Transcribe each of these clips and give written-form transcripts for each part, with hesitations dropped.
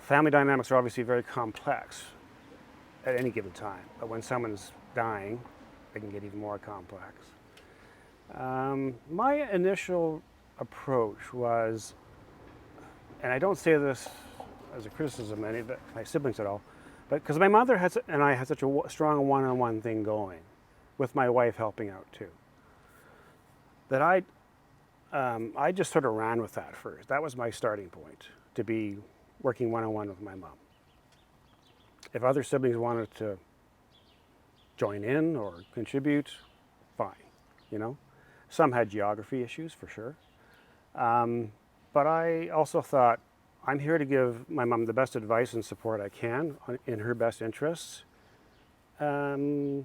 family dynamics are obviously very complex at any given time, but when someone's dying, they can get even more complex. My initial approach was, and I don't say this as a criticism of any of my siblings at all, but because my mother and I had such a strong one-on-one thing going, with my wife helping out too, that I just sort of ran with that first. That was my starting point, to be working one-on-one with my mom. If other siblings wanted to join in or contribute, fine, you know. Some had geography issues for sure. But I also thought, I'm here to give my mom the best advice and support I can in her best interests. I'm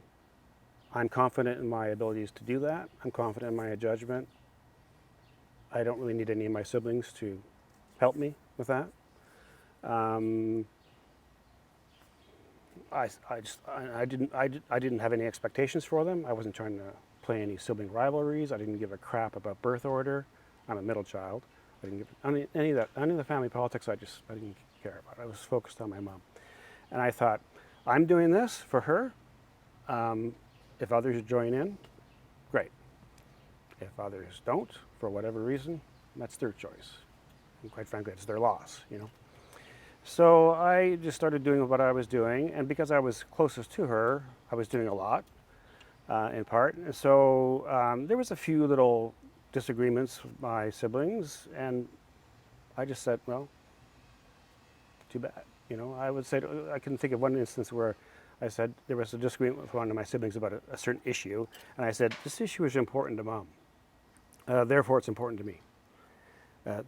confident in my abilities to do that. I'm confident in my judgment. I don't really need any of my siblings to help me with that. I didn't have any expectations for them. I wasn't trying to play any sibling rivalries. I didn't give a crap about birth order. I'm a middle child. I didn't give any of the family politics. I didn't care about. I was focused on my mom, and I thought, I'm doing this for her. If others join in, great. If others don't, for whatever reason, that's their choice. And quite frankly, it's their loss, you know. So I just started doing what I was doing, and because I was closest to her, I was doing a lot, in part. And so there was a few little disagreements with my siblings, and I just said, well, too bad. You know, I would say, I can think of one instance where I said there was a disagreement with one of my siblings about a certain issue, and I said, this issue is important to Mom, therefore it's important to me.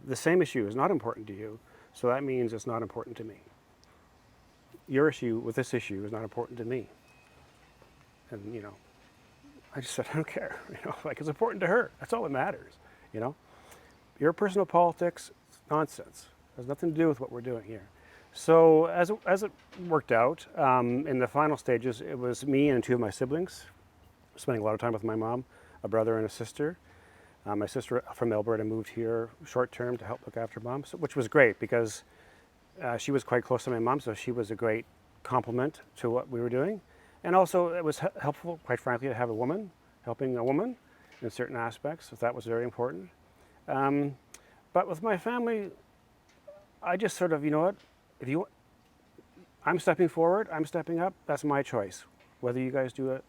The same issue is not important to you, so that means it's not important to me. Your issue with this issue is not important to me. And, you know, I just said, I don't care, you know, like it's important to her. That's all that matters, you know. Your personal politics, it's nonsense. It has nothing to do with what we're doing here. So as it worked out, in the final stages, it was me and two of my siblings, spending a lot of time with my mom, a brother and a sister. My sister from Alberta moved here short term to help look after Mom, which was great because she was quite close to my mom, so she was a great complement to what we were doing. And also it was helpful, quite frankly, to have a woman helping a woman in certain aspects, if that was very important. But with my family, I just sort of, you know what, I'm stepping forward, I'm stepping up, that's my choice. Whether you guys do it,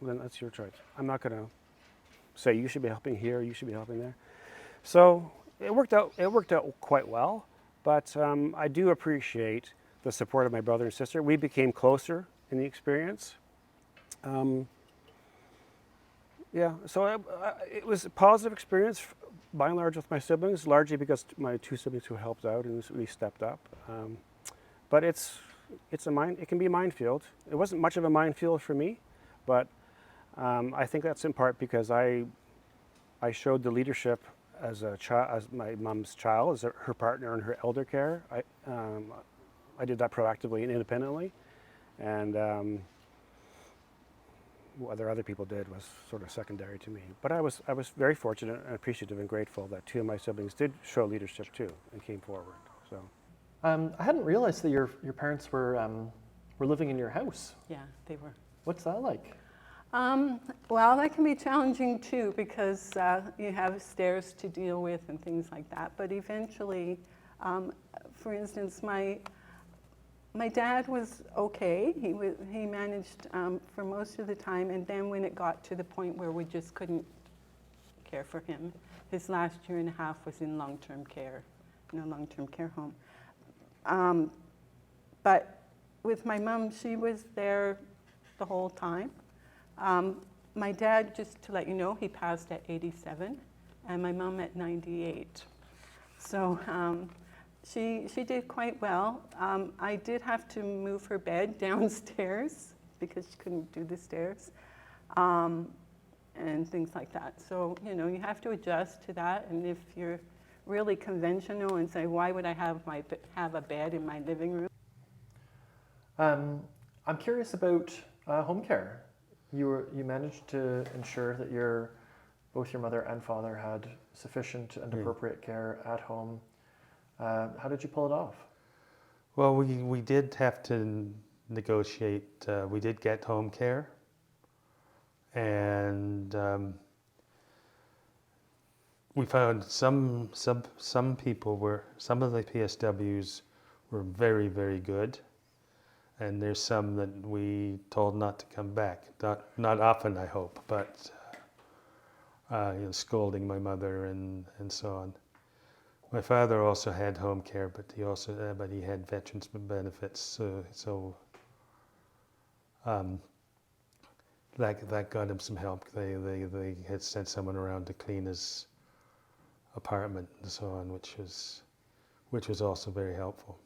then that's your choice. I'm not gonna say you should be helping here, you should be helping there. So it worked out quite well, but I do appreciate the support of my brother and sister. We became closer in the experience. Yeah, so it was a positive experience by and large with my siblings, largely because my two siblings who helped out and really stepped up. But it can be a minefield. It wasn't much of a minefield for me, but I think that's in part because I showed the leadership as my mom's child, as her partner in her elder care. I did that proactively and independently, and whether other people did was sort of secondary to me. But I was very fortunate and appreciative and grateful that two of my siblings did show leadership too and came forward. So I hadn't realized that your parents were living in your house. Yeah, they were. What's that like? Well, that can be challenging too because you have stairs to deal with and things like that. But eventually, for instance, my dad was okay. He managed for most of the time, and then when it got to the point where we just couldn't care for him, his last year and a half was in long-term care, in a long-term care home. But with my mom, she was there the whole time. My dad, just to let you know, he passed at 87, and my mom at 98. So she did quite well. I did have to move her bed downstairs because she couldn't do the stairs, and things like that. So, you know, you have to adjust to that, and if you're really conventional and say, why would I have a bed in my living room? I'm curious about home care. You managed to ensure that both your mother and father had sufficient and appropriate care at home. How did you pull it off? Well, we did have to negotiate. We did get home care, and we found some people were, some of the PSWs were very, very good, and there's some that we told not to come back. Not often, I hope, but scolding my mother and so on. My father also had home care, but he had veterans benefits, that got him some help. They had sent someone around to clean his apartment and so on, which was also very helpful.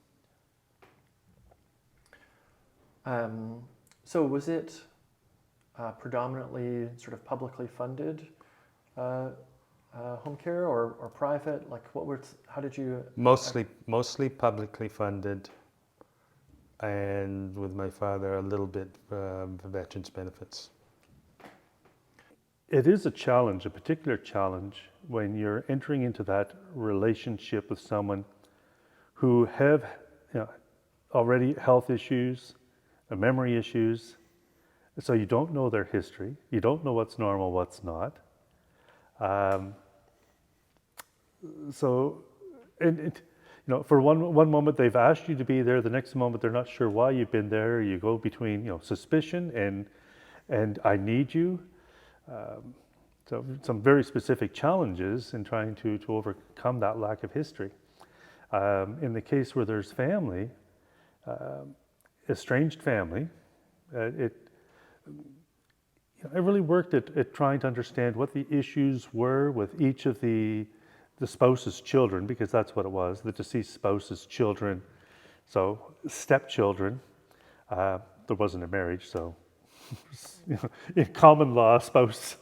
So was it predominantly sort of publicly funded home care or private? Like how did you? Mostly publicly funded, and with my father a little bit for veterans benefits. It is a challenge, a particular challenge, when you're entering into that relationship with someone who have already health issues, memory issues, so you don't know their history, you don't know what's normal, what's not. For one moment they've asked you to be there, the next moment they're not sure why you've been there. You go between suspicion and I need you. So some very specific challenges in trying to overcome that lack of history. In the case where there's family, estranged family, I really worked at trying to understand what the issues were with each of the spouse's children, because that's what it was, the deceased spouse's children. So stepchildren, there wasn't a marriage, so in common law, spouse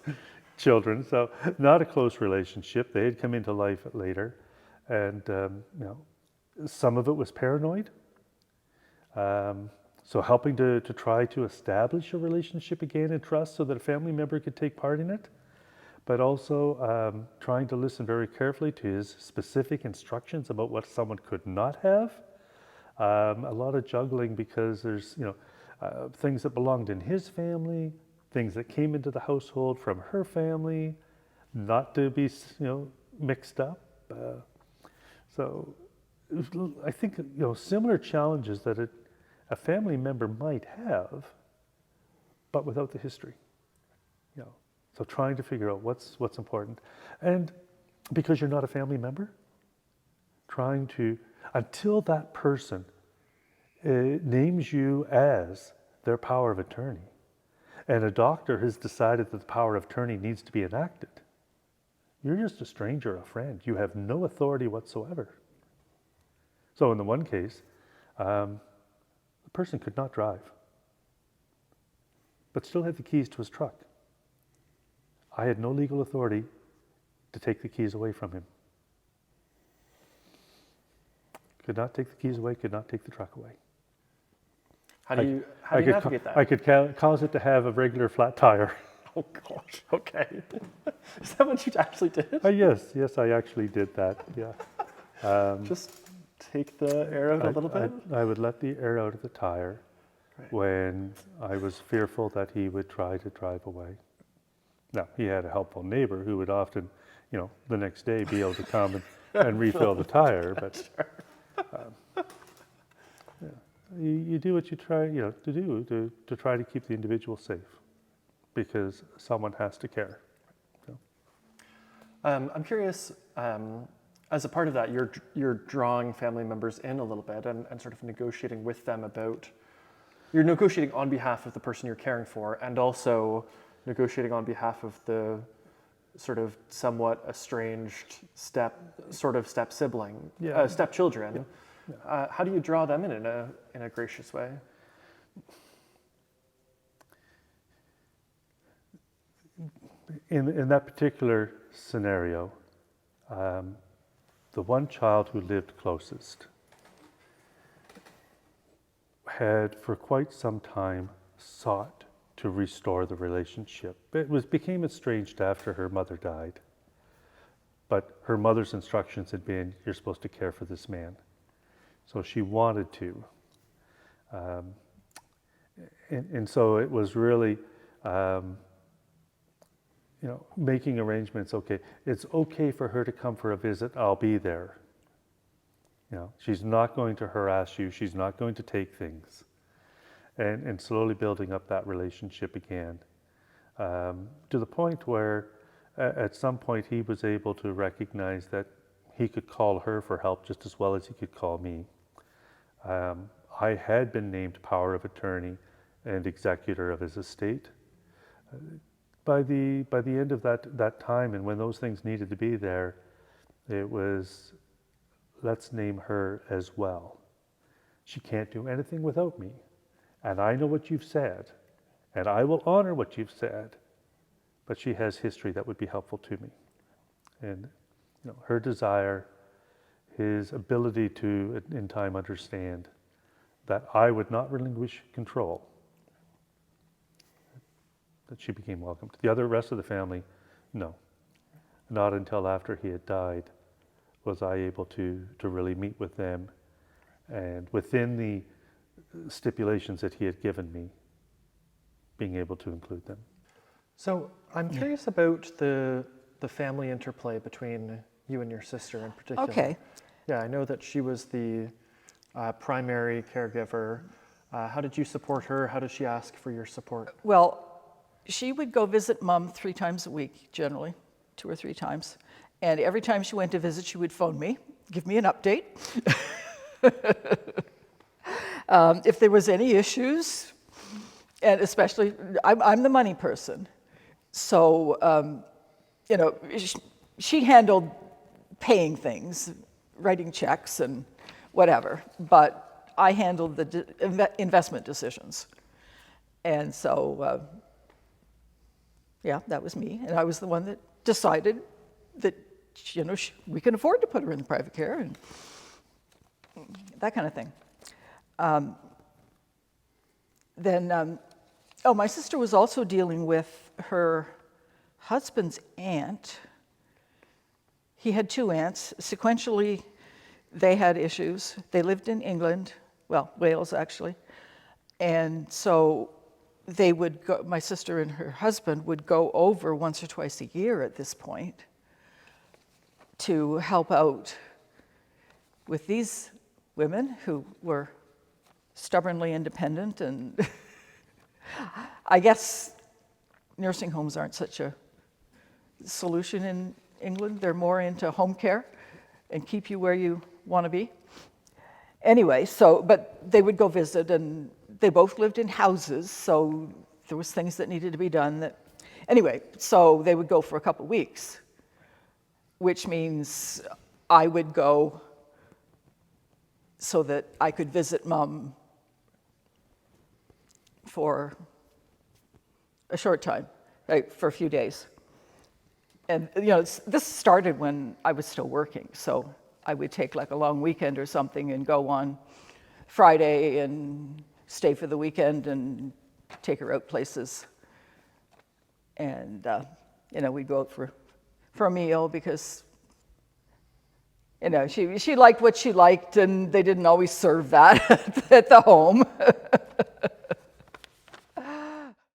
children, so not a close relationship. They had come into life later, and some of it was paranoid. So helping to try to establish a relationship again and trust so that a family member could take part in it, but also trying to listen very carefully to his specific instructions about what someone could not have. A lot of juggling, because there's things that belonged in his family, things that came into the household from her family, not to be mixed up. So I think similar challenges that a family member might have, but without the history. So trying to figure out what's important, and because you're not a family member, trying to, until that person names you as their power of attorney, and a doctor has decided that the power of attorney needs to be enacted, you're just a stranger, a friend. You have no authority whatsoever. So in the one case, the person could not drive, but still had the keys to his truck. I had no legal authority to take the keys away from him. Could not take the keys away, could not take the truck away. How do you navigate that? I could cause it to have a regular flat tire. Oh gosh, okay. Is that what you actually did? Yes, I actually did that, yeah. Just take the air out a little bit? I would let the air out of the tire when I was fearful that he would try to drive away. Now, he had a helpful neighbor who would often, the next day be able to come and refill the tire, but you do what you try, to do to try to keep the individual safe, because someone has to care. So. I'm curious, as a part of that, you're drawing family members in a little bit and sort of negotiating with them about, you're negotiating on behalf of the person you're caring for, and also negotiating on behalf of the sort of somewhat estranged step sibling, step children. Yeah. How do you draw them in a gracious way? In that particular scenario, the one child who lived closest had for quite some time sought to restore the relationship. It became estranged after her mother died, but her mother's instructions had been, you're supposed to care for this man. So she wanted to. Um, and so it was really, making arrangements. Okay, it's okay for her to come for a visit. I'll be there. She's not going to harass you. She's not going to take things. And slowly building up that relationship again, to the point where at some point he was able to recognize that he could call her for help just as well as he could call me. I had been named power of attorney and executor of his estate. By the end of that time, and when those things needed to be there, it was, let's name her as well. She can't do anything without me. And I know what you've said, and I will honor what you've said, but she has history that would be helpful to me. And her desire, his ability to, in time, understand that I would not relinquish control, that she became welcomed. The rest of the family, no. Not until after he had died was I able to really meet with them, and within the stipulations that he had given me, being able to include them. So I'm curious about the family interplay between you and your sister in particular. Okay. Yeah, I know that she was the primary caregiver. How did you support her? How did she ask for your support? Well, she would go visit Mom 3 times a week, generally, 2 or 3 times. And every time she went to visit, she would phone me, give me an update. If there was any issues, and especially, I'm the money person. So, she handled paying things, writing checks and whatever, but I handled the investment decisions. And so, that was me. And I was the one that decided that, we can afford to put her in private care and that kind of thing. My sister was also dealing with her husband's aunt. He had 2 aunts. Sequentially, they had issues. They lived in England, Wales actually. And so they would go, my sister and her husband would go over once or twice a year at this point to help out with these women who were stubbornly independent, and I guess nursing homes aren't such a solution in England. They're more into home care and keep you where you want to be. Anyway, but they would go visit, and they both lived in houses, so there was things that needed to be done. So they would go for a couple of weeks, which means I would go so that I could visit Mom for a short time, for a few days. And this started when I was still working, so I would take like a long weekend or something and go on Friday and stay for the weekend and take her out places. And we'd go out for a meal because she liked what she liked, and they didn't always serve that at the home.